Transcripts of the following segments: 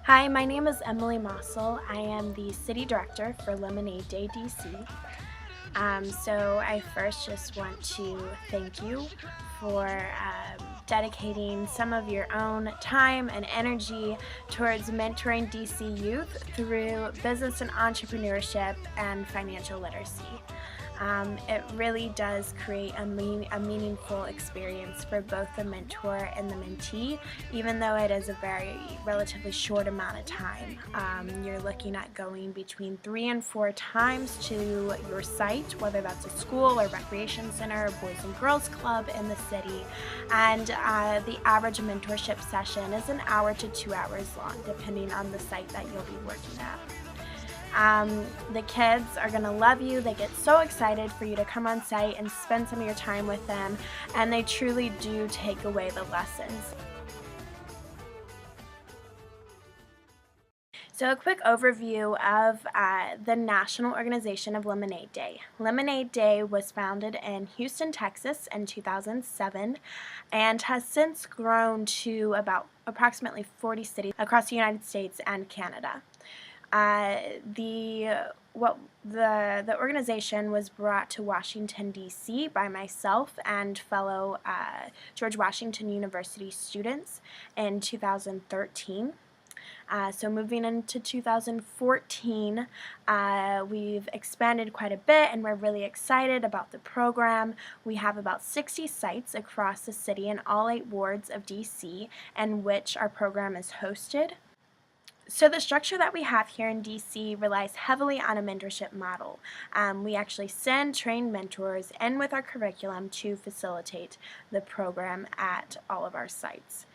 Hi, my name is Emily Mossel. I am the City Director for Lemonade Day DC. So I first just want to thank you for dedicating some of your own time and energy towards mentoring DC youth through business and entrepreneurship and financial literacy. It really does create a meaningful experience for both the mentor and the mentee, even though it is a very relatively short amount of time. You're looking at going between 3 and 4 times to your site, whether that's a school or recreation center, or boys and girls club in the city, and the average mentorship session is an hour to 2 hours long, depending on the site that you'll be working at. The kids are going to love you. They get so excited for you to come on site and spend some of your time with them, and they truly do take away the lessons. So a quick overview of the national organization of Lemonade Day. Lemonade Day was founded in Houston, Texas in 2007 and has since grown to about approximately 40 cities across the United States and Canada. The organization was brought to Washington, D.C. by myself and fellow George Washington University students in 2013. So moving into 2014, we've expanded quite a bit, and we're really excited about the program. We have about 60 sites across the city in all 8 wards of D.C. in which our program is hosted. So the structure that we have here in DC relies heavily on a mentorship model. We actually send trained mentors in with our curriculum to facilitate the program at all of our sites.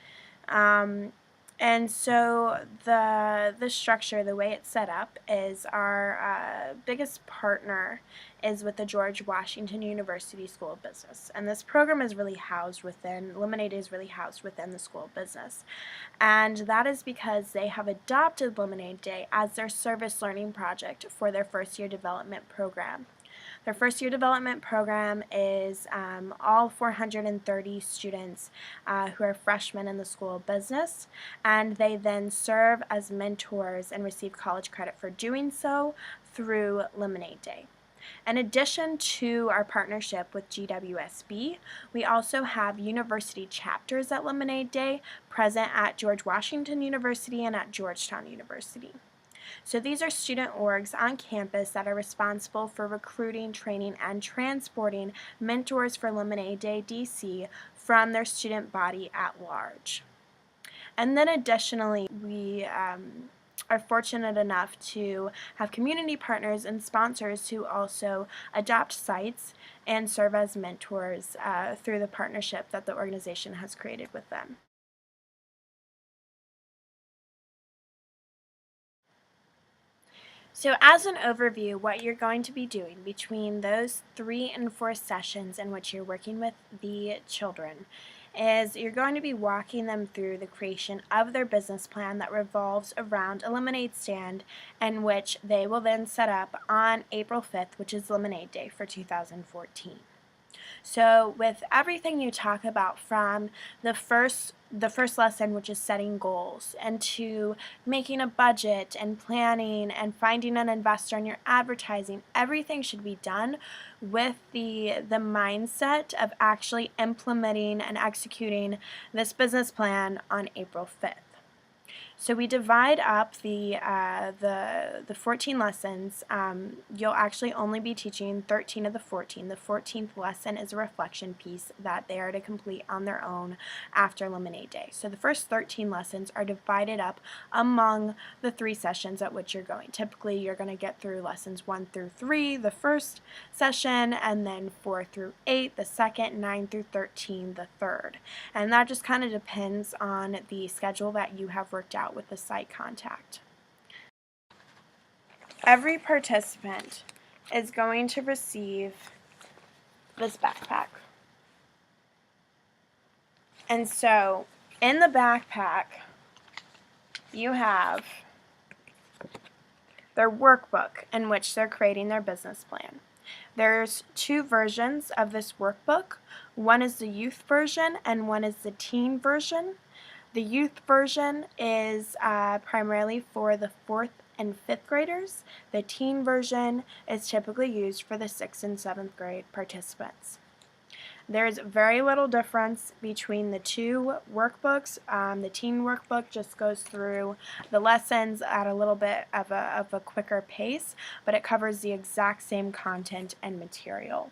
And so the structure, the way it's set up, is our biggest partner is with the George Washington University School of Business. And this program is really housed within, Lemonade is really housed within the School of Business. And that is because they have adopted Lemonade Day as their service learning project for their first year development program. Their first year development program is all 430 students who are freshmen in the School of Business, and they then serve as mentors and receive college credit for doing so through Lemonade Day. In addition to our partnership with GWSB, we also have university chapters at Lemonade Day present at George Washington University and at Georgetown University. So these are student orgs on campus that are responsible for recruiting, training, and transporting mentors for Lemonade Day DC from their student body at large. And then additionally, we are fortunate enough to have community partners and sponsors who also adopt sites and serve as mentors through the partnership that the organization has created with them. So as an overview, what you're going to be doing between those 3 and 4 sessions in which you're working with the children is you're going to be walking them through the creation of their business plan that revolves around a lemonade stand, in which they will then set up on April 5th, which is Lemonade Day for 2014. So with everything you talk about, from the first lesson, which is setting goals, and to making a budget and planning and finding an investor in your advertising, everything should be done with the mindset of actually implementing and executing this business plan on April 5th. So we divide up the 14 lessons. You'll actually only be teaching 13 of the 14. The 14th lesson is a reflection piece that they are to complete on their own after Lemonade Day. So the first 13 lessons are divided up among the 3 sessions at which you're going. Typically, you're going to get through lessons 1 through 3 the first session, and then 4 through 8 the second, 9 through 13 the third. And that just kind of depends on the schedule that you have worked out with the site contact. Every participant is going to receive this backpack. And so in the backpack, you have their workbook in which they're creating their business plan. There's 2 versions of this workbook. One is the youth version and one is the teen version. The youth version is primarily for the 4th and 5th graders. The teen version is typically used for the 6th and 7th grade participants. There's very little difference between the two workbooks. The teen workbook just goes through the lessons at a little bit of a quicker pace, but it covers the exact same content and material.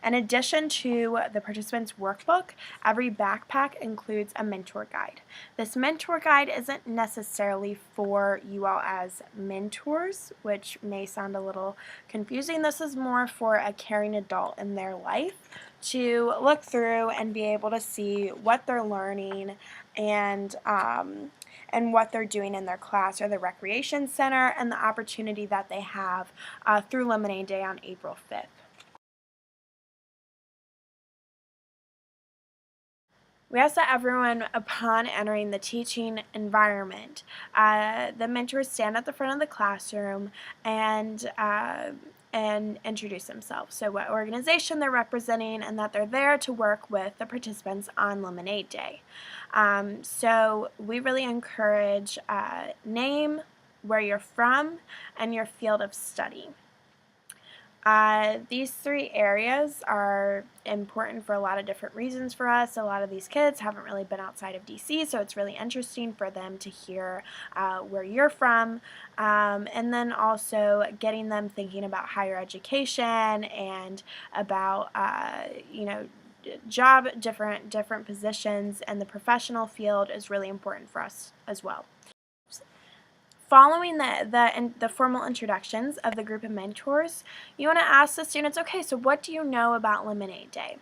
In addition to the participants' workbook, every backpack includes a mentor guide. This mentor guide isn't necessarily for you all as mentors, which may sound a little confusing. This is more for a caring adult in their life to look through and be able to see what they're learning and what they're doing in their class or the recreation center and the opportunity that they have through Lemonade Day on April 5th. We ask that everyone, upon entering the teaching environment, the mentors stand at the front of the classroom and introduce themselves. So what organization they're representing and that they're there to work with the participants on Lemonade Day. So we really encourage name, where you're from, and your field of study. These 3 areas are important for a lot of different reasons for us. A lot of these kids haven't really been outside of DC, so it's really interesting for them to hear where you're from, and then also getting them thinking about higher education and about different positions, and the professional field is really important for us as well. Following the formal introductions of the group of mentors, you want to ask the students, okay, so what do you know about Lemonade Day?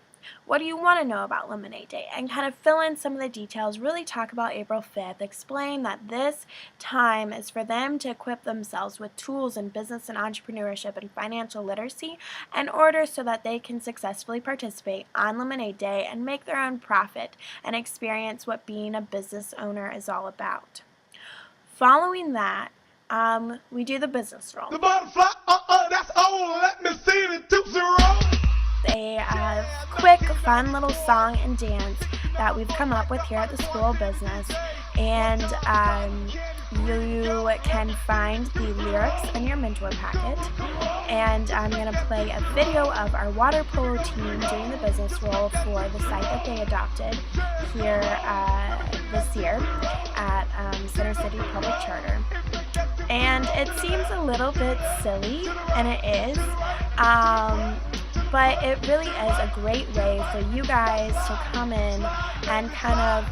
What do you want to know about Lemonade Day? And kind of fill in some of the details, really talk about April 5th, explain that this time is for them to equip themselves with tools in business and entrepreneurship and financial literacy in order so that they can successfully participate on Lemonade Day and make their own profit and experience what being a business owner is all about. Following that, we do the business roll. The butterfly, that's old. Let me see the Tootsie Roll. A quick, fun little song and dance that we've come up with here at the School of Business, and you can find the lyrics in your mentor packet. And I'm going to play a video of our water polo team doing the business roll for the site that they adopted here this year at Center City Public Charter. And it seems a little bit silly, and it is, but it really is a great way for you guys to come in and kind of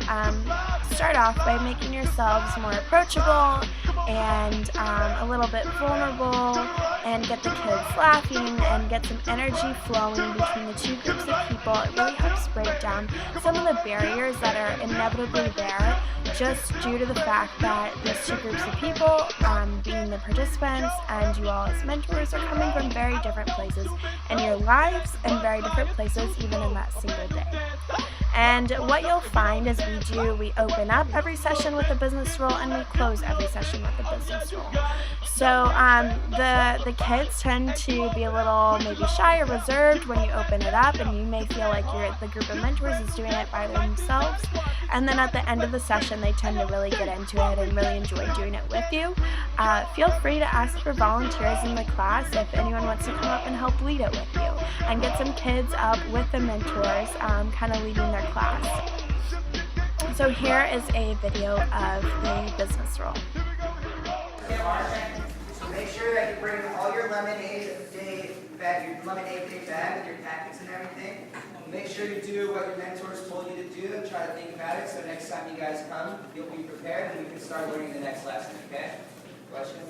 start off by making yourselves more approachable and a little bit vulnerable, and get the kids laughing and get some energy flowing between the 2 groups of people. It really helps break down some of the barriers that are inevitably there just due to the fact that these 2 groups of people, being the participants and you all as mentors, are coming from very different places in your lives and very different places even in that single day. And what you'll find is we open up every session with a business roll and we close every session with a business roll. So the kids tend to be a little maybe shy or reserved when you open it up, and you may feel like the group of mentors is doing it by themselves. And then at the end of the session, they tend to really get into it and really enjoy doing it with you. Feel free to ask for volunteers in the class if anyone wants to come up and help lead it with you, and get some kids up with the mentors kind of leading their class. So here is a video of the business roll. So make sure that you bring all your lemonade day bag, your lemonade day bag with your packets and everything. Make sure you do what your mentors told you to do and try to think about it, so next time you guys come, you'll be prepared and we can start learning the next lesson, okay? Question?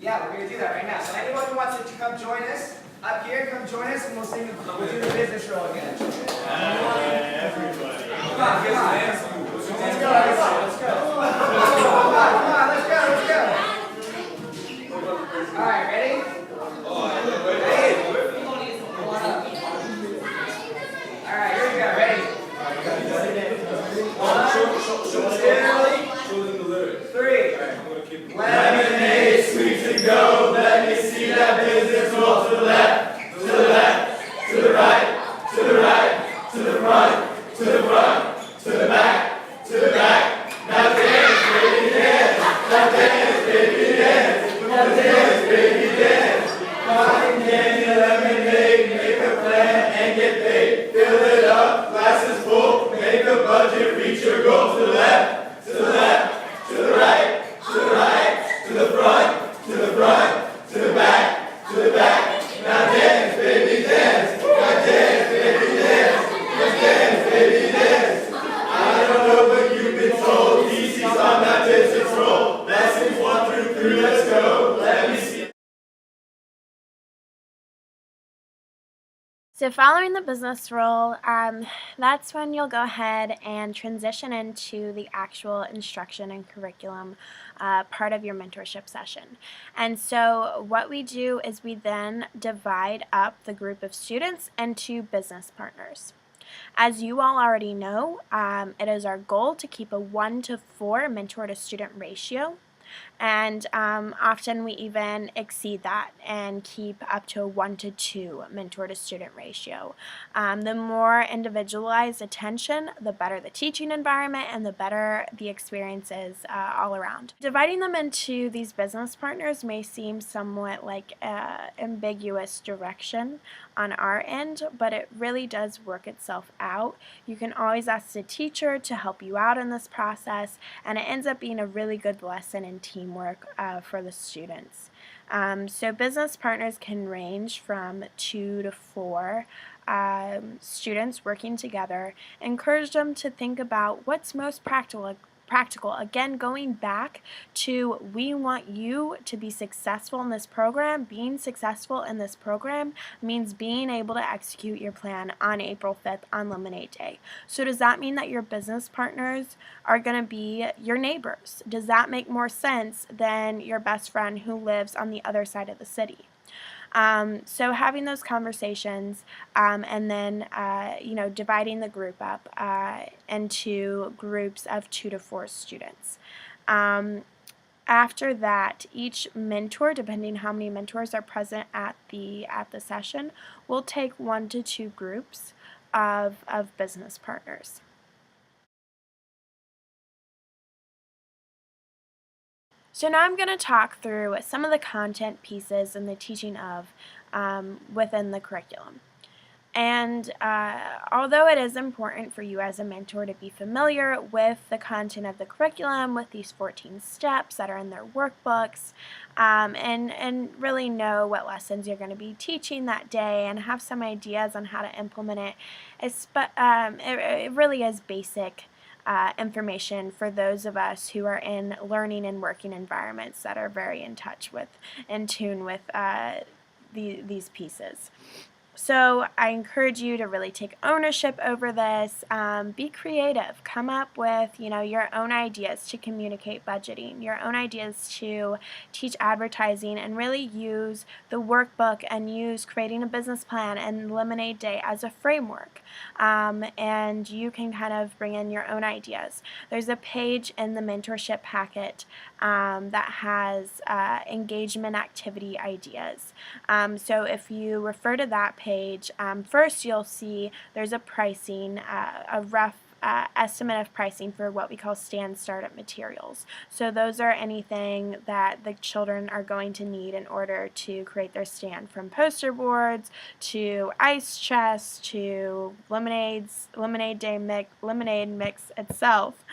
Yeah, we're going to do that right now. So anyone who wants to come join us, up here, come join us and we'll do the business roll again. Everybody. Come on. Let's go, everybody. Let's go. Come on, let's go. All right, ready? All right, here we go. Ready? 1, 2, 3. Lemonade, sweet to go. Let me see that business roll to the left, to the left, to the right, to the right, to the front, to the front, to the So following the business role, that's when you'll go ahead and transition into the actual instruction and curriculum part of your mentorship session. And so what we do is we then divide up the group of students into business partners. As you all already know, it is our goal to keep a 1-to-4 mentor to student ratio. And often we even exceed that and keep up to a 1-to-2 mentor to student ratio. The more individualized attention, the better the teaching environment and the better the experiences all around. Dividing them into these business partners may seem somewhat like ambiguous direction on our end, but it really does work itself out. You can always ask the teacher to help you out in this process, and it ends up being a really good lesson in teamwork for the students. So business partners can range from 2 to 4 students working together. Encourage them to think about what's most practical. Again, going back to we want you to be successful in this program. Being successful in this program means being able to execute your plan on April 5th on Lemonade Day. So does that mean that your business partners are going to be your neighbors? Does that make more sense than your best friend who lives on the other side of the city? So having those conversations and then dividing the group up into groups of 2 to 4 students. After that, each mentor, depending how many mentors are present at the session, will take 1 to 2 groups of business partners. So now I'm going to talk through some of the content pieces and the teaching of within the curriculum. And although it is important for you as a mentor to be familiar with the content of the curriculum, with these 14 steps that are in their workbooks, and really know what lessons you're going to be teaching that day and have some ideas on how to implement it, it really is basic information for those of us who are in learning and working environments that are very in tune with these pieces. So I encourage you to really take ownership over this. Be creative. Come up with, your own ideas to communicate budgeting, your own ideas to teach advertising, and really use the workbook and use creating a business plan and Lemonade Day as a framework. And you can kind of bring in your own ideas. There's a page in the mentorship packet that has engagement activity ideas. So if you refer to that page, first you'll see there's a pricing, a rough estimate of pricing for what we call stand startup materials. So those are anything that the children are going to need in order to create their stand, from poster boards to ice chests to lemonade mix itself.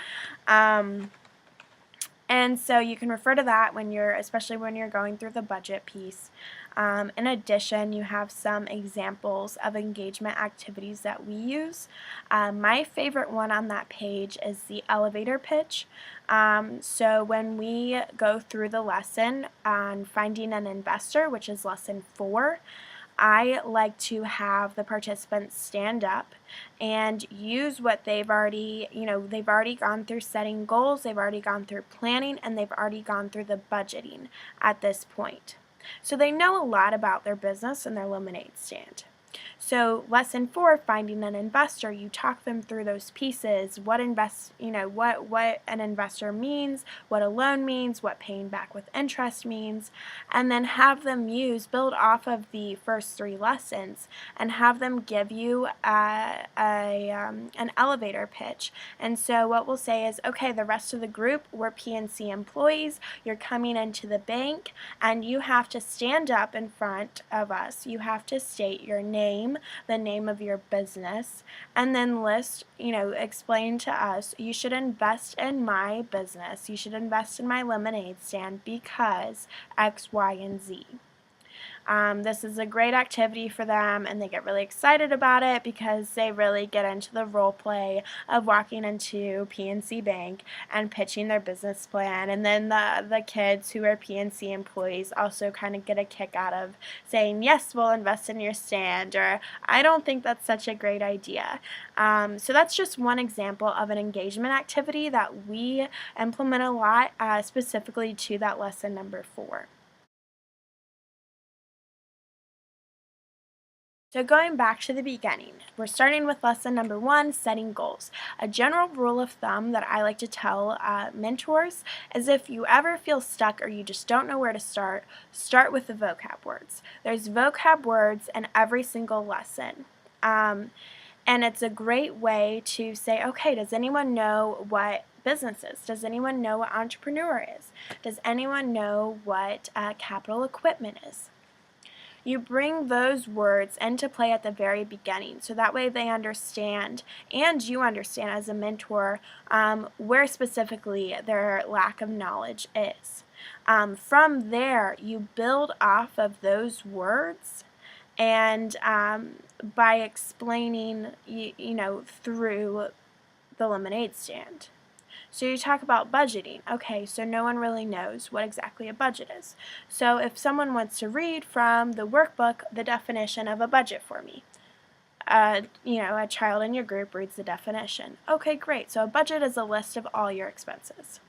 And so you can refer to that especially when you're going through the budget piece. In addition, you have some examples of engagement activities that we use. My favorite one on that page is the elevator pitch. So when we go through the lesson on finding an investor, which is lesson 4, I like to have the participants stand up and use what they've already gone through setting goals, they've already gone through planning, and they've already gone through the budgeting at this point. So they know a lot about their business and their lemonade stand. So lesson 4, finding an investor, you talk them through those pieces, what an investor means, what a loan means, what paying back with interest means, and then have them build off of the first 3 lessons and have them give you an elevator pitch. And so what we'll say is, okay, the rest of the group, we're PNC employees, you're coming into the bank, and you have to stand up in front of us. You have to state your name, the name of your business, and then explain to us, you should invest in my business, you should invest in my lemonade stand because X, Y, and Z. This is a great activity for them, and they get really excited about it because they really get into the role play of walking into PNC Bank and pitching their business plan. And then the kids who are PNC employees also kind of get a kick out of saying, yes, we'll invest in your stand, or I don't think that's such a great idea. So that's just one example of an engagement activity that we implement a lot, specifically to that lesson number 4. So going back to the beginning, we're starting with lesson number 1, setting goals. A general rule of thumb that I like to tell mentors is if you ever feel stuck or you just don't know where to start with the vocab words. There's vocab words in every single lesson. And it's a great way to say, okay, does anyone know what business is? Does anyone know what entrepreneur is? Does anyone know what capital equipment is? You bring those words into play at the very beginning, so that way they understand, and you understand as a mentor, where specifically their lack of knowledge is. From there, you build off of those words, and by explaining, through the lemonade stand. So you talk about budgeting. Okay, so no one really knows what exactly a budget is. So if someone wants to read from the workbook the definition of a budget for me, a child in your group reads the definition. Okay, great. So a budget is a list of all your expenses.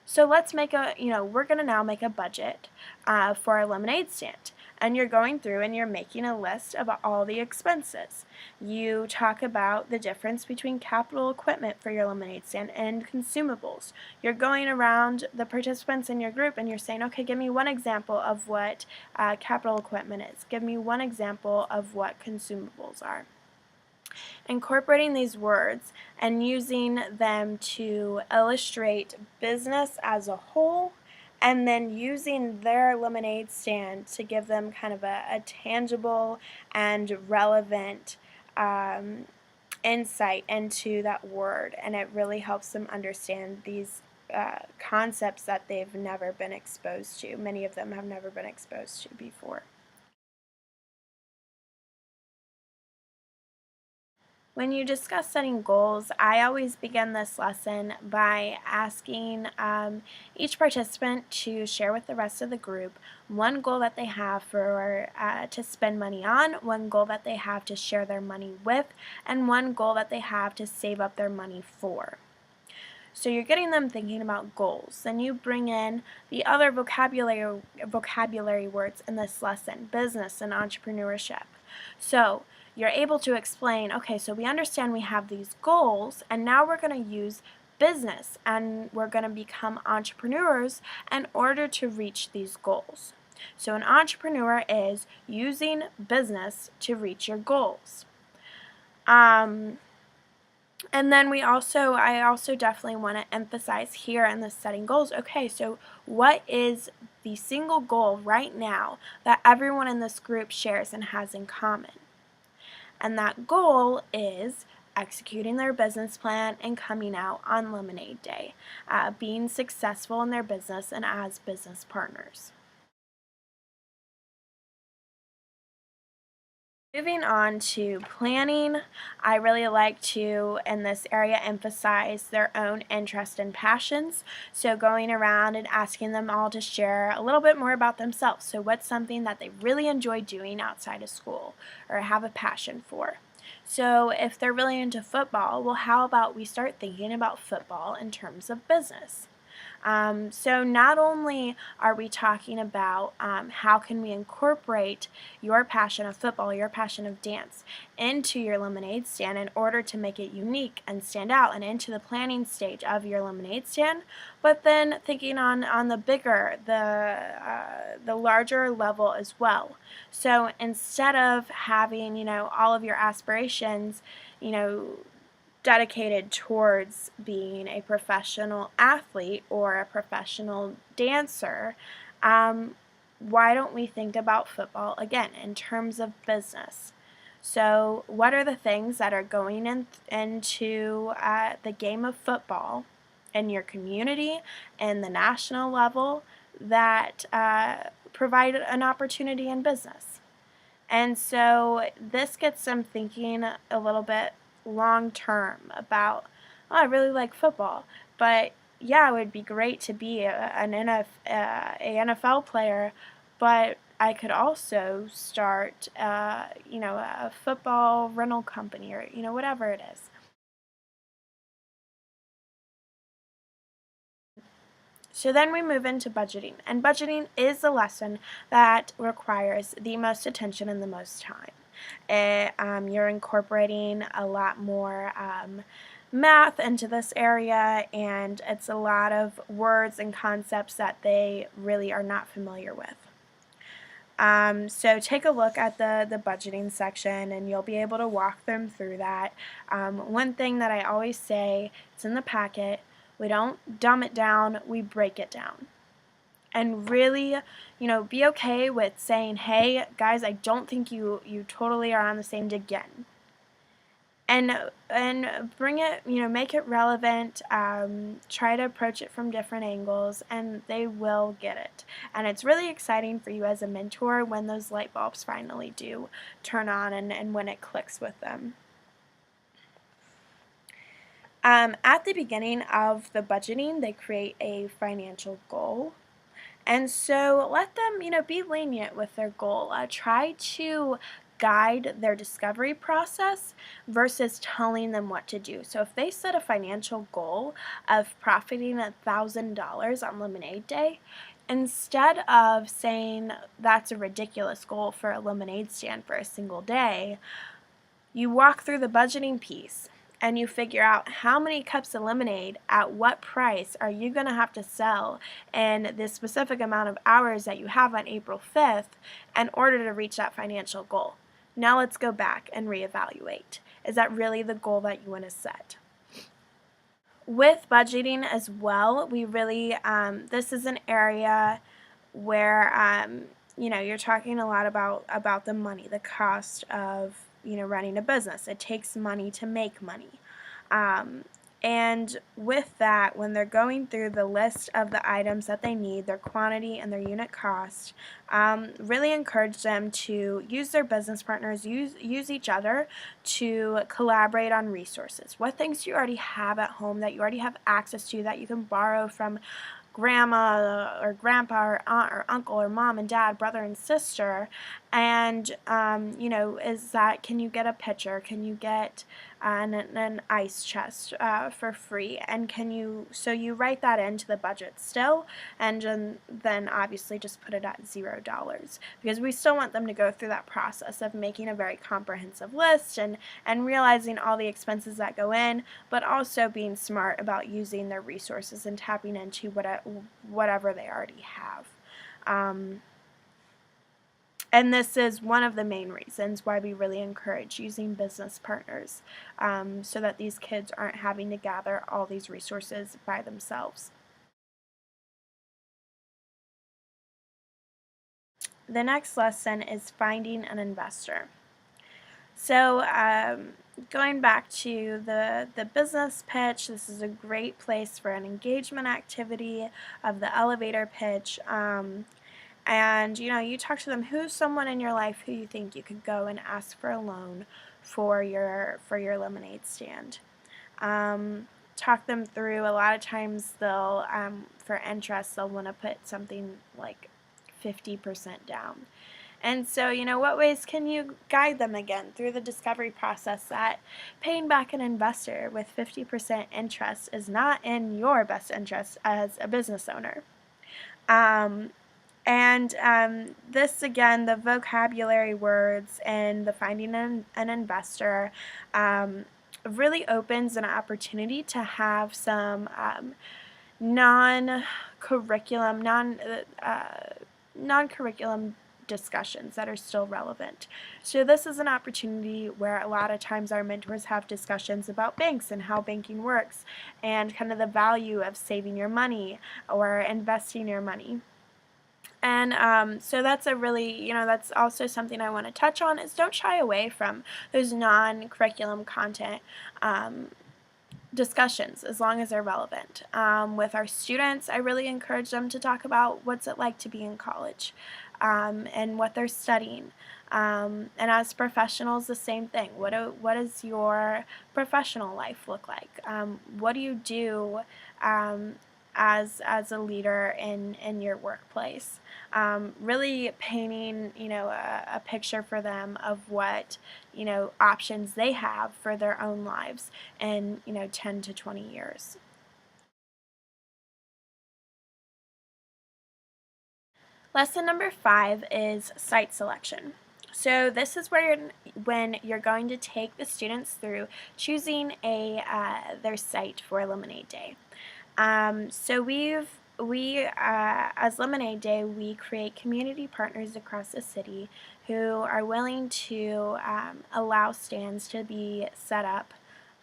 So let's make we're going to now make a budget for our lemonade stand. And you're going through and you're making a list of all the expenses. You talk about the difference between capital equipment for your lemonade stand and consumables. You're going around the participants in your group and you're saying, okay, give me one example of what capital equipment is. Give me one example of what consumables are. Incorporating these words and using them to illustrate business as a whole, and then using their lemonade stand to give them kind of a tangible and relevant insight into that word, and it really helps them understand these concepts that they've never been exposed to. Many of them have never been exposed to before. When you discuss setting goals, I always begin this lesson by asking each participant to share with the rest of the group one goal that they have for to spend money on, one goal that they have to share their money with, and one goal that they have to save up their money for. So you're getting them thinking about goals. Then you bring in the other vocabulary words in this lesson, business and entrepreneurship. So you're able to explain, okay, so we understand we have these goals, and now we're going to use business, and we're going to become entrepreneurs in order to reach these goals. So an entrepreneur is using business to reach your goals. And then I also definitely want to emphasize here in the setting goals, okay, so what is the single goal right now that everyone in this group shares and has in common? And that goal is executing their business plan and coming out on Lemonade Day, being successful in their business and as business partners. Moving on to planning, I really like to, in this area, emphasize their own interests and passions. So going around and asking them all to share a little bit more about themselves. So what's something that they really enjoy doing outside of school or have a passion for? So if they're really into football, well, how about we start thinking about football in terms of business? So not only are we talking about how can we incorporate your passion of football, your passion of dance into your lemonade stand in order to make it unique and stand out and into the planning stage of your lemonade stand, but then thinking on the bigger, the larger level as well. So instead of having, all of your aspirations, dedicated towards being a professional athlete or a professional dancer, why don't we think about football again in terms of business? So what are the things that are going into the game of football in your community and the national level that provide an opportunity in business. And so this gets them thinking a little bit long term about, oh, I really like football, but yeah, it would be great to be an NFL player, but I could also start, a football rental company or, whatever it is. So then we move into budgeting, and budgeting is a lesson that requires the most attention and the most time. You're incorporating a lot more math into this area, and it's a lot of words and concepts that they really are not familiar with. So take a look at the budgeting section, and you'll be able to walk them through that. One thing that I always say, it's in the packet, we don't dumb it down, we break it down. And really, be okay with saying, hey, guys, I don't think you totally are on the same page again. And bring it, make it relevant, try to approach it from different angles, and they will get it. And it's really exciting for you as a mentor when those light bulbs finally do turn on and when it clicks with them. At the beginning of the budgeting, they create a financial goal. And so let them, be lenient with their goal. Try to guide their discovery process versus telling them what to do. So if they set a financial goal of profiting $1,000 on Lemonade Day, instead of saying that's a ridiculous goal for a lemonade stand for a single day, you walk through the budgeting piece and you figure out how many cups of lemonade at what price are you going to have to sell in this specific amount of hours that you have on April 5th in order to reach that financial goal. Now let's go back and reevaluate. Is that really the goal that you want to set? With budgeting as well, we really, this is an area where, you're talking a lot about the money, the cost of running a business. It takes money to make money. And with that, when they're going through the list of the items that they need, their quantity and their unit cost, really encourage them to use their business partners, use each other to collaborate on resources. What things do you already have at home that you already have access to that you can borrow from grandma or grandpa or aunt or uncle or mom and dad, brother and sister, and is that, can you get a pitcher, can you get an ice chest for free, and so you write that into the budget still, and then obviously just put it at $0, because we still want them to go through that process of making a very comprehensive list and realizing all the expenses that go in, but also being smart about using their resources and tapping into whatever they already have. And this is one of the main reasons why we really encourage using business partners, so that these kids aren't having to gather all these resources by themselves. The next lesson is finding an investor. So going back to the business pitch, this is a great place for an engagement activity of the elevator pitch. And you talk to them, who's someone in your life who you think you could go and ask for a loan for your lemonade stand. Talk them through. A lot of times they'll, for interest, they'll want to put something like 50% down. And so, what ways can you guide them again through the discovery process that paying back an investor with 50% interest is not in your best interest as a business owner? This, again, the vocabulary words and the finding an investor really opens an opportunity to have some non-curriculum discussions that are still relevant. So this is an opportunity where a lot of times our mentors have discussions about banks and how banking works and kind of the value of saving your money or investing your money. And so that's a really, that's also something I want to touch on, is don't shy away from those non-curriculum content discussions as long as they're relevant. With our students, I really encourage them to talk about what's it like to be in college. and what they're studying. And as professionals, the same thing. What does your professional life look like? What do you do as a leader in your workplace? Really painting, a picture for them of what, options they have for their own lives in, 10 to 20 years. Lesson number 5 is site selection. So this is when you're going to take the students through choosing their site for Lemonade Day. So as Lemonade Day, we create community partners across the city who are willing to allow stands to be set up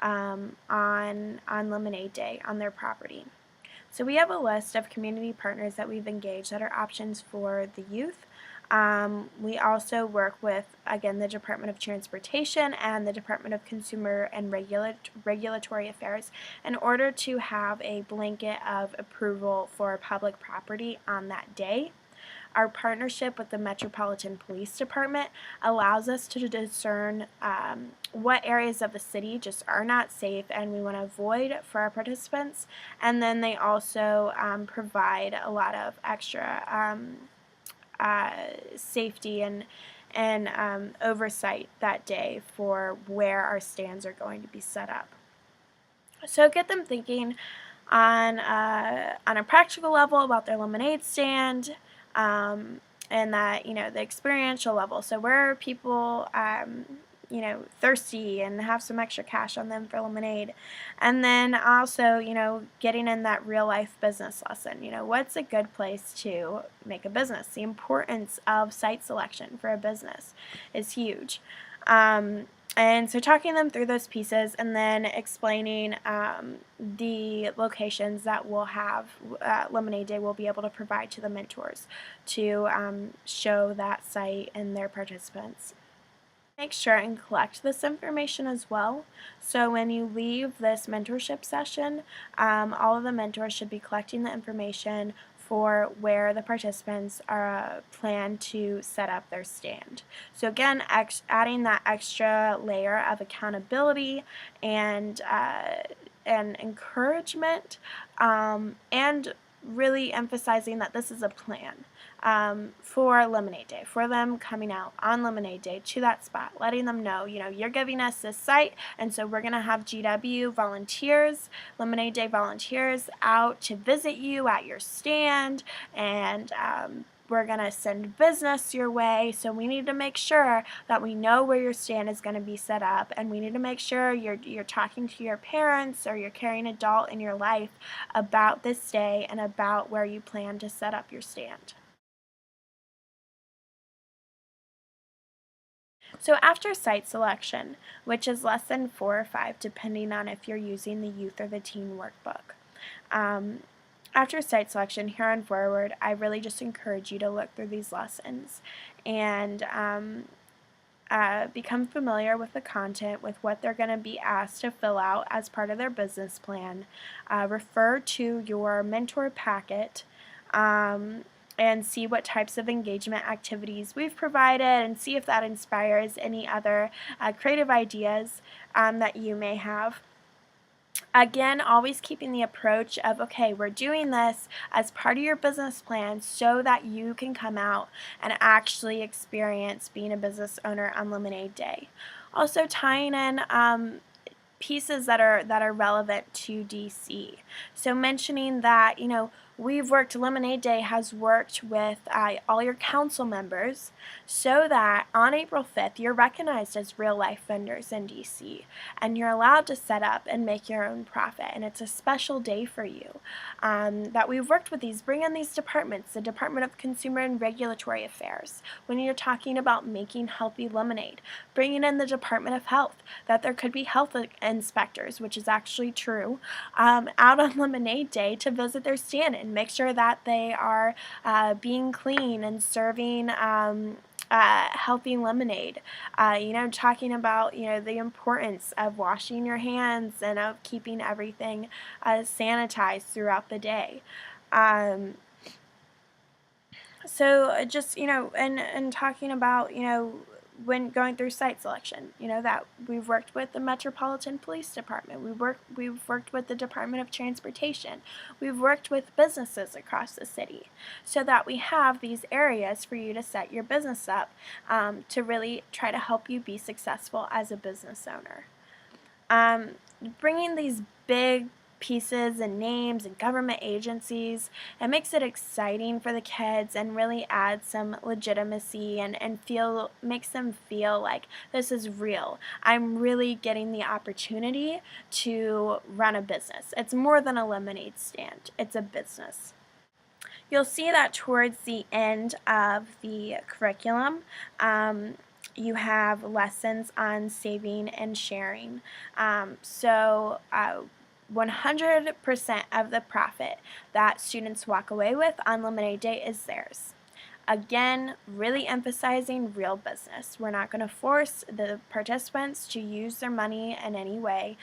on Lemonade Day on their property. So we have a list of community partners that we've engaged that are options for the youth. We also work with, again, the Department of Transportation and the Department of Consumer and Regulatory Affairs in order to have a blanket of approval for public property on that day. Our partnership with the Metropolitan Police Department allows us to discern what areas of the city just are not safe and we want to avoid for our participants. And then they also provide a lot of extra safety and oversight that day for where our stands are going to be set up. So get them thinking on a practical level about their lemonade stand, and that, the experiential level. So where are people, thirsty and have some extra cash on them for lemonade? And then also, getting in that real life business lesson. What's a good place to make a business? The importance of site selection for a business is huge. And so talking them through those pieces and then explaining the locations that we'll have Lemonade Day will be able to provide to the mentors to show that site and their participants. Make sure and collect this information as well. So when you leave this mentorship session, all of the mentors should be collecting the information for where the participants are plan to set up their stand. So again, adding that extra layer of accountability and encouragement, and really emphasizing that this is a plan for Lemonade Day, for them coming out on Lemonade Day to that spot, letting them know, you're giving us this site, and so we're going to have GW volunteers, Lemonade Day volunteers out to visit you at your stand, and we're going to send business your way, so we need to make sure that we know where your stand is going to be set up, and we need to make sure you're talking to your parents or your caring adult in your life about this day and about where you plan to set up your stand. So after site selection, which is lesson 4 or 5, depending on if you're using the youth or the teen workbook, after site selection, here on forward, I really just encourage you to look through these lessons and become familiar with the content, with what they're going to be asked to fill out as part of their business plan. Refer to your mentor packet and see what types of engagement activities we've provided and see if that inspires any other creative ideas that you may have. Again, always keeping the approach of, okay, we're doing this as part of your business plan so that you can come out and actually experience being a business owner on Lemonade Day. Also tying in pieces that are relevant to DC. So mentioning that, Lemonade Day has worked with all your council members so that on April 5th you're recognized as real life vendors in DC and you're allowed to set up and make your own profit, and it's a special day for you. That we've worked with bring in these departments, the Department of Consumer and Regulatory Affairs, when you're talking about making healthy lemonade, bringing in the Department of Health, that there could be health inspectors, which is actually true, out on Lemonade Day to visit their stand and make sure that they are being clean and serving healthy lemonade. Talking about the importance of washing your hands and of keeping everything sanitized throughout the day. So just, and talking about, when going through site selection, that we've worked with the Metropolitan Police Department, we've worked with the Department of Transportation, we've worked with businesses across the city, so that we have these areas for you to set your business up, to really try to help you be successful as a business owner. Bringing these big pieces and names and government agencies, it makes it exciting for the kids and really adds some legitimacy and makes them feel like this is real. I'm really getting the opportunity to run a business. It's more than a lemonade stand, it's a business. You'll see that towards the end of the curriculum, you have lessons on saving and sharing. 100% of the profit that students walk away with on Lemonade Day is theirs. Again, really emphasizing real business. We're not going to force the participants to use their money in any way.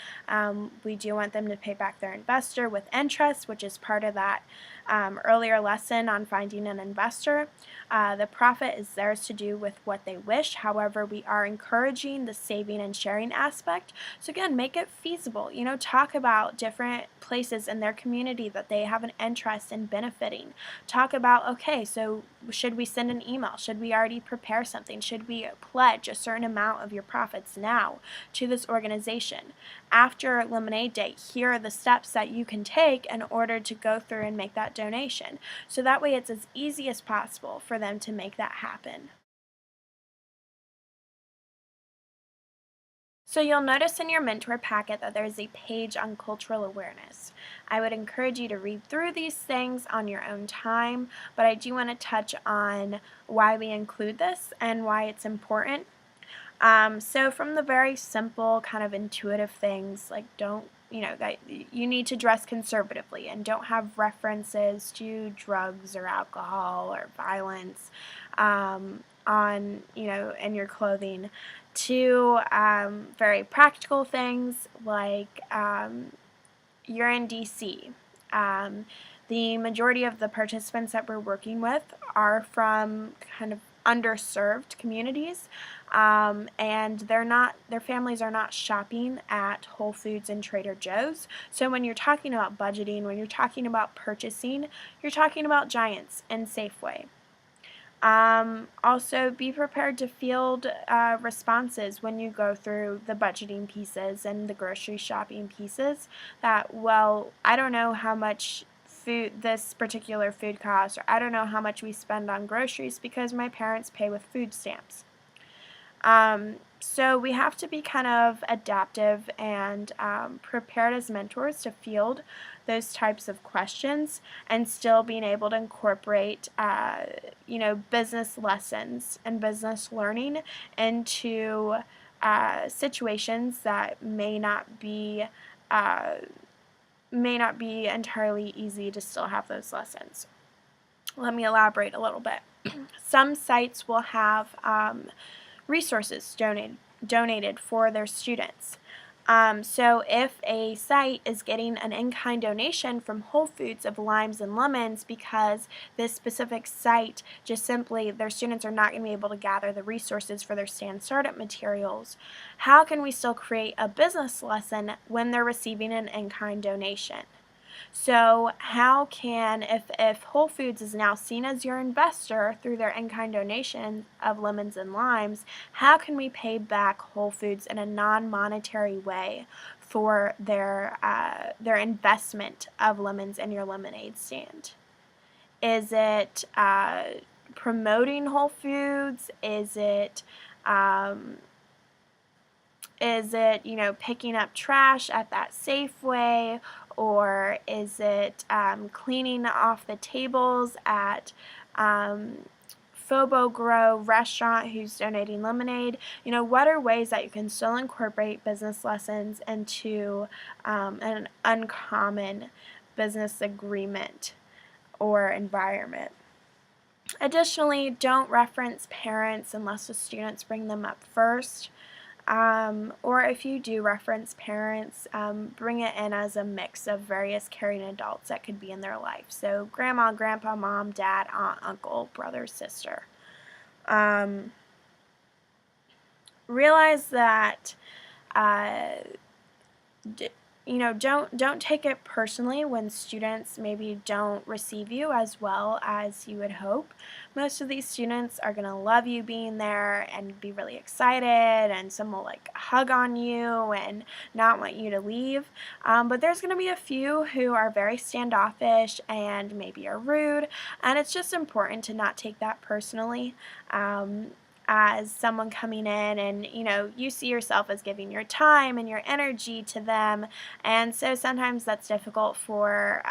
We do want them to pay back their investor with interest, which is part of that earlier lesson on finding an investor. The profit is theirs to do with what they wish. However, we are encouraging the saving and sharing aspect. So again, make it feasible. Talk about different places in their community that they have an interest in benefiting. Talk about, okay, so should we send an email? Should we already prepare something? Should we pledge a certain amount of your profits now to this organization? After Lemonade Day, here are the steps that you can take in order to go through and make that donation. So that way it's as easy as possible for them to make that happen. So you'll notice in your mentor packet that there's a page on cultural awareness. I would encourage you to read through these things on your own time, but I do want to touch on why we include this and why it's important. So from the very simple kind of intuitive things, like that you need to dress conservatively and don't have references to drugs or alcohol or violence in your clothing, to very practical things like you're in DC. The majority of the participants that we're working with are from kind of underserved communities, and their families are not shopping at Whole Foods and Trader Joe's. So when you're talking about budgeting, when you're talking about purchasing, you're talking about Giants and Safeway. Also, be prepared to field responses when you go through the budgeting pieces and the grocery shopping pieces that, well, I don't know how much this particular food costs, or I don't know how much we spend on groceries because my parents pay with food stamps. So we have to be kind of adaptive and prepared as mentors to field those types of questions and still being able to incorporate business lessons and business learning into situations that may not be entirely easy to still have those lessons. Let me elaborate a little bit. Some sites will have resources donated for their students. So if a site is getting an in-kind donation from Whole Foods of limes and lemons because this specific site just simply, their students are not going to be able to gather the resources for their stand startup materials, how can we still create a business lesson when they're receiving an in-kind donation? So how can, if Whole Foods is now seen as your investor through their in-kind donation of lemons and limes, how can we pay back Whole Foods in a non-monetary way for their investment of lemons in your lemonade stand? Is it promoting Whole Foods? Is it picking up trash at that Safeway? Or is it cleaning off the tables at Fobo Grow restaurant who's donating lemonade? What are ways that you can still incorporate business lessons into an uncommon business agreement or environment? Additionally, don't reference parents unless the students bring them up first. Or if you do reference parents, bring it in as a mix of various caring adults that could be in their life. So grandma, grandpa, mom, dad, aunt, uncle, brother, sister. Realize that don't take it personally when students maybe don't receive you as well as you would hope. Most of these students are going to love you being there and be really excited, and some will like hug on you and not want you to leave. But there's going to be a few who are very standoffish and maybe are rude, and it's just important to not take that personally. As someone coming in, and you see yourself as giving your time and your energy to them, and so sometimes that's difficult for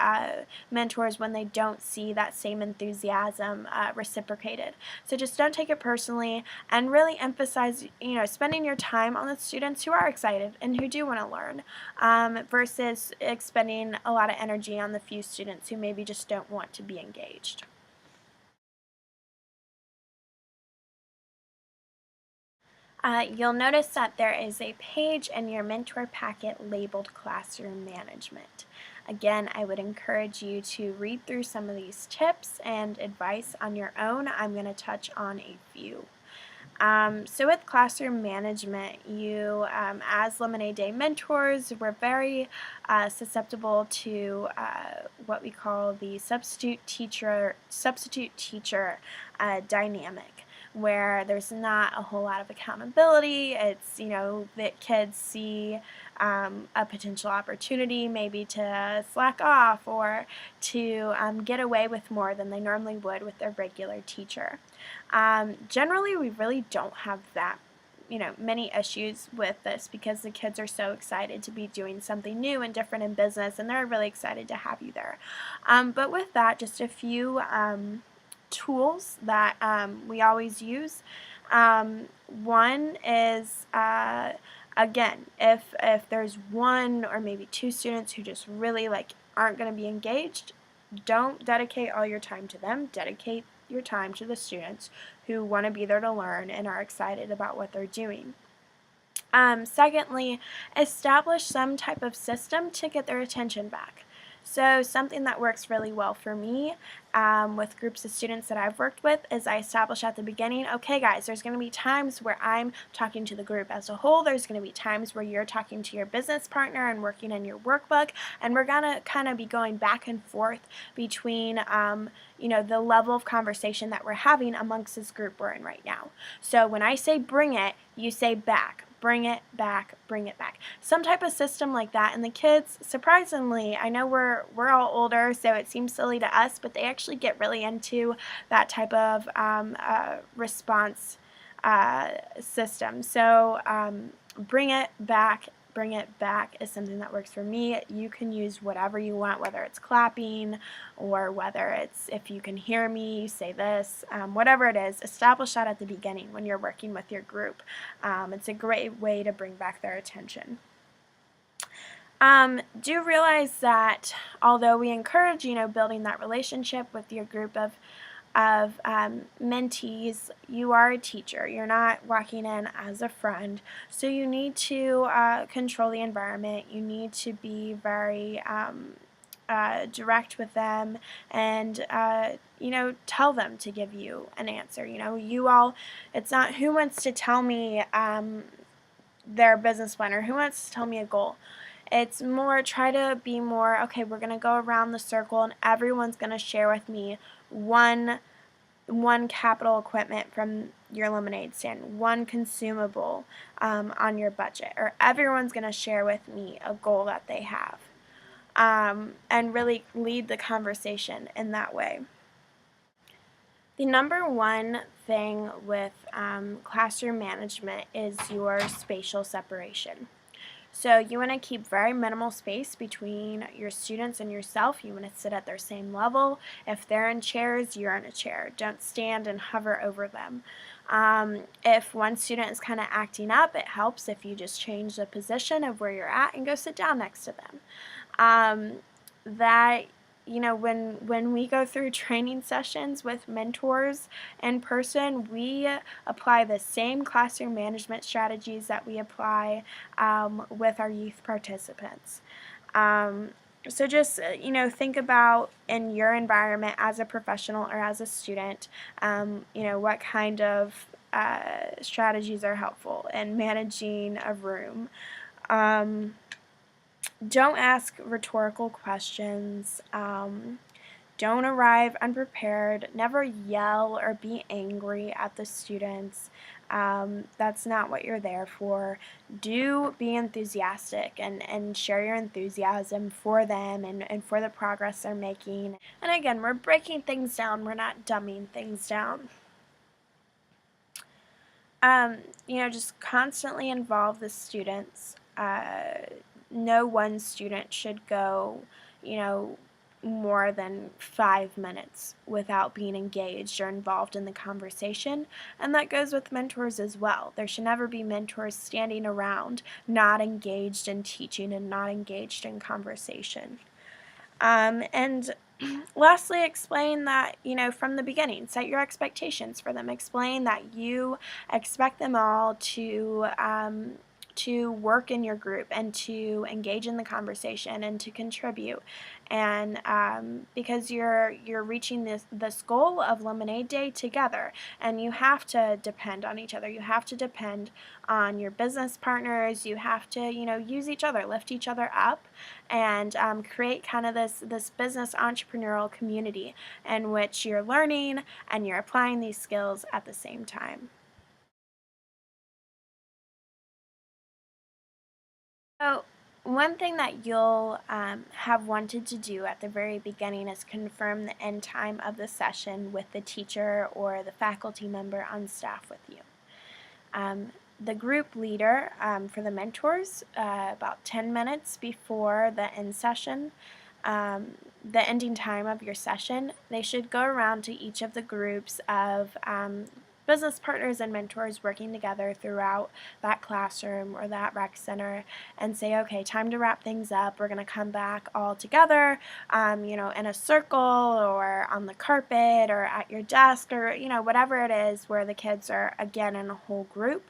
mentors when they don't see that same enthusiasm reciprocated. So just don't take it personally, and really emphasize spending your time on the students who are excited and who do want to learn, versus expending a lot of energy on the few students who maybe just don't want to be engaged. You'll notice that there is a page in your mentor packet labeled Classroom Management. Again, I would encourage you to read through some of these tips and advice on your own. I'm going to touch on a few. So with Classroom Management, you, as Lemonade Day mentors, we're very susceptible to what we call the substitute teacher dynamic, where there's not a whole lot of accountability. It's, that kids see a potential opportunity maybe to slack off or to get away with more than they normally would with their regular teacher. Generally, we really don't have that many issues with this, because the kids are so excited to be doing something new and different in business, and they're really excited to have you there. But with that, just a few tools that we always use. One is, again, if there's one or maybe two students who just really aren't going to be engaged, don't dedicate all your time to them. Dedicate your time to the students who want to be there to learn and are excited about what they're doing. Secondly, establish some type of system to get their attention back. So something that works really well for me with groups of students that I've worked with is I establish at the beginning, okay guys, there's going to be times where I'm talking to the group as a whole, there's going to be times where you're talking to your business partner and working in your workbook, and we're going to kind of be going back and forth between the level of conversation that we're having amongst this group we're in right now. So when I say bring it, you say back. Bring it back, bring it back. Some type of system like that. And the kids, surprisingly, I know we're all older, so it seems silly to us, but they actually get really into that type of response system. So bring it back is something that works for me. You can use whatever you want, whether it's clapping or whether it's, if you can hear me, say this, whatever it is, establish that at the beginning when you're working with your group. It's a great way to bring back their attention. Do realize that although we encourage, building that relationship with your group of mentees, you are a teacher. You're not walking in as a friend, so you need to control the environment. You need to be very direct with them, and tell them to give you an answer. It's not who wants to tell me their business plan or who wants to tell me a goal. It's more, try to be more, okay, we're going to go around the circle and everyone's going to share with me one capital equipment from your lemonade stand, one consumable on your budget, or everyone's going to share with me a goal that they have, and really lead the conversation in that way. The number one thing with classroom management is your spatial separation. So you want to keep very minimal space between your students and yourself. You want to sit at their same level. If they're in chairs, you're in a chair. Don't stand and hover over them. If one student is kind of acting up, it helps if you just change the position of where you're at and go sit down next to them. That when we go through training sessions with mentors in person, we apply the same classroom management strategies that we apply with our youth participants. So just, think about in your environment as a professional or as a student, what kind of strategies are helpful in managing a room. Don't ask rhetorical questions. Don't arrive unprepared. Never yell or be angry at the students. That's not what you're there for. Do be enthusiastic and share your enthusiasm for them and for the progress they're making. And again, we're breaking things down. We're not dumbing things down. Just constantly involve the students. No one student should go, more than 5 minutes without being engaged or involved in the conversation, and that goes with mentors as well. There should never be mentors standing around not engaged in teaching and not engaged in conversation. And lastly, explain that, from the beginning, set your expectations for them. Explain that you expect them all to work in your group and to engage in the conversation and to contribute. And because you're reaching this goal of Lemonade Day together, and you have to depend on each other. You have to depend on your business partners. You have to, use each other, lift each other up, and create kind of this business entrepreneurial community in which you're learning and you're applying these skills at the same time. So one thing that you'll have wanted to do at the very beginning is confirm the end time of the session with the teacher or the faculty member on staff with you. The group leader for the mentors, about 10 minutes before the end session, the ending time of your session, they should go around to each of the groups of business partners and mentors working together throughout that classroom or that rec center and say, okay, time to wrap things up. We're going to come back all together, in a circle or on the carpet or at your desk or, whatever it is where the kids are, again, in a whole group.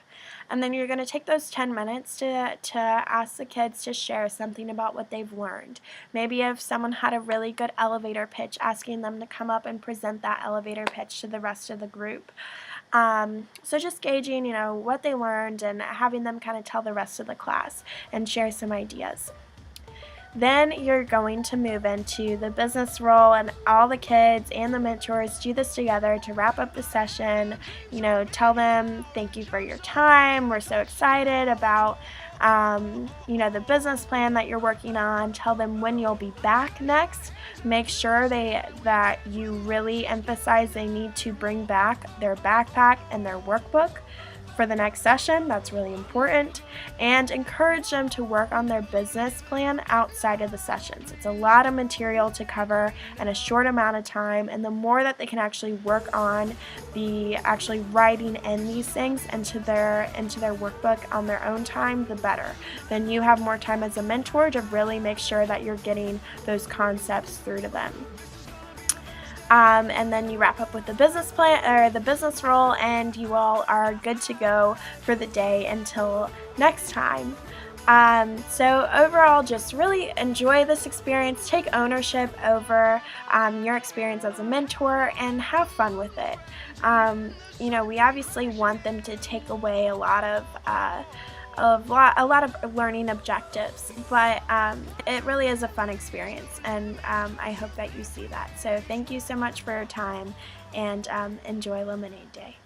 And then you're going to take those 10 minutes to ask the kids to share something about what they've learned. Maybe if someone had a really good elevator pitch, asking them to come up and present that elevator pitch to the rest of the group. So just gauging, what they learned and having them kind of tell the rest of the class and share some ideas. Then you're going to move into the business role, and all the kids and the mentors do this together to wrap up the session. Tell them thank you for your time. We're so excited about the business plan that you're working on. Tell them when you'll be back next. Make sure that you really emphasize they need to bring back their backpack and their workbook for the next session. That's really important. And encourage them to work on their business plan outside of the sessions. It's a lot of material to cover in a short amount of time, and the more that they can actually work on the actually writing in these things into their workbook on their own time, the better. Then you have more time as a mentor to really make sure that you're getting those concepts through to them. And then you wrap up with the business plan or the business role, and you all are good to go for the day until next time. So overall, just really enjoy this experience, take ownership over your experience as a mentor, and have fun with it. We obviously want them to take away a lot of learning objectives, but it really is a fun experience, and I hope that you see that. So thank you so much for your time, and enjoy Lemonade Day.